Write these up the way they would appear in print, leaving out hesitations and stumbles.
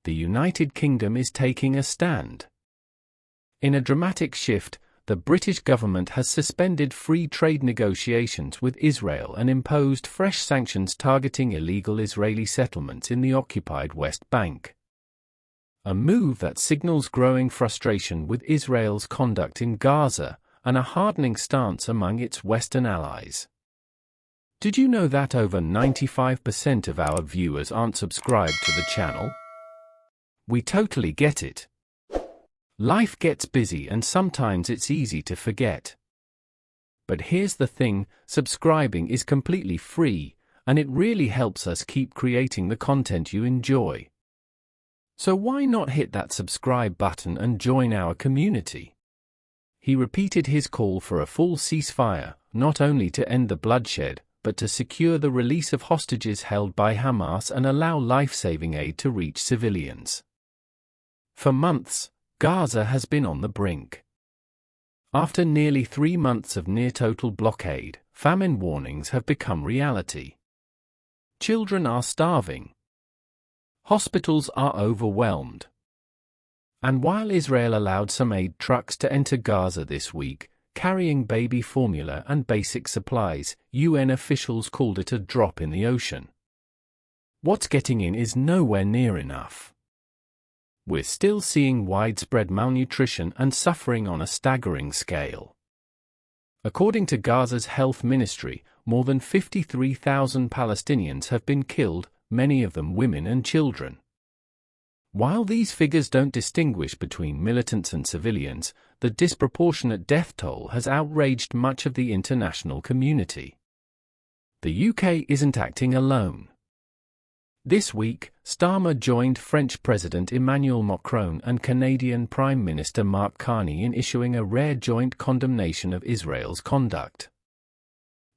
the United Kingdom is taking a stand. In a dramatic shift, the British government has suspended free trade negotiations with Israel and imposed fresh sanctions targeting illegal Israeli settlements in the occupied West Bank. A move that signals growing frustration with Israel's conduct in Gaza and a hardening stance among its Western allies. Did you know that over 95% of our viewers aren't subscribed to the channel? We totally get it. Life gets busy and sometimes it's easy to forget. But here's the thing, subscribing is completely free, and it really helps us keep creating the content you enjoy. So why not hit that subscribe button and join our community? He repeated his call for a full ceasefire, not only to end the bloodshed, but to secure the release of hostages held by Hamas and allow life-saving aid to reach civilians. For months, Gaza has been on the brink. After nearly 3 months of near-total blockade, famine warnings have become reality. Children are starving. Hospitals are overwhelmed. And while Israel allowed some aid trucks to enter Gaza this week, carrying baby formula and basic supplies, UN officials called it a drop in the ocean. What's getting in is nowhere near enough. We're still seeing widespread malnutrition and suffering on a staggering scale. According to Gaza's health ministry, more than 53,000 Palestinians have been killed, many of them women and children. While these figures don't distinguish between militants and civilians, the disproportionate death toll has outraged much of the international community. The UK isn't acting alone. This week, Starmer joined French President Emmanuel Macron and Canadian Prime Minister Mark Carney in issuing a rare joint condemnation of Israel's conduct.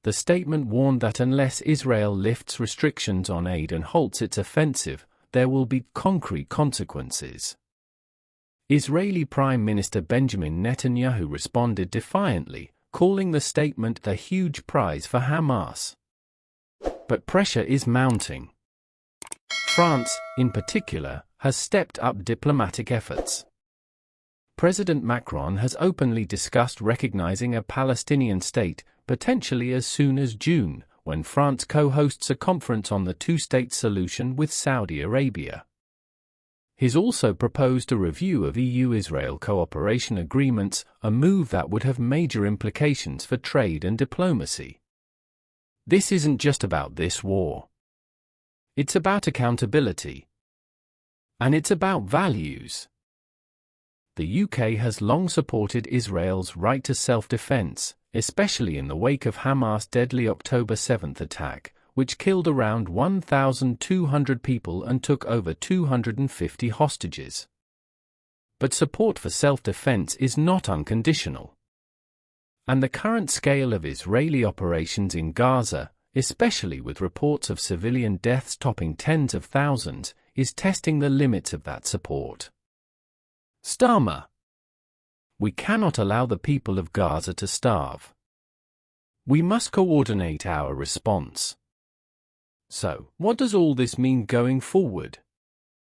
The statement warned that unless Israel lifts restrictions on aid and halts its offensive, there will be concrete consequences. Israeli Prime Minister Benjamin Netanyahu responded defiantly, calling the statement the huge prize for Hamas. But pressure is mounting. France, in particular, has stepped up diplomatic efforts. President Macron has openly discussed recognizing a Palestinian state, potentially as soon as June, when France co-hosts a conference on the two-state solution with Saudi Arabia. He's also proposed a review of EU-Israel cooperation agreements, a move that would have major implications for trade and diplomacy. This isn't just about this war. It's about accountability. And it's about values. The UK has long supported Israel's right to self-defense, especially in the wake of Hamas' deadly October 7 attack, which killed around 1,200 people and took over 250 hostages. But support for self-defense is not unconditional. And the current scale of Israeli operations in Gaza, especially with reports of civilian deaths topping tens of thousands, is testing the limits of that support. Starmer. We cannot allow the people of Gaza to starve. We must coordinate our response. So, what does all this mean going forward?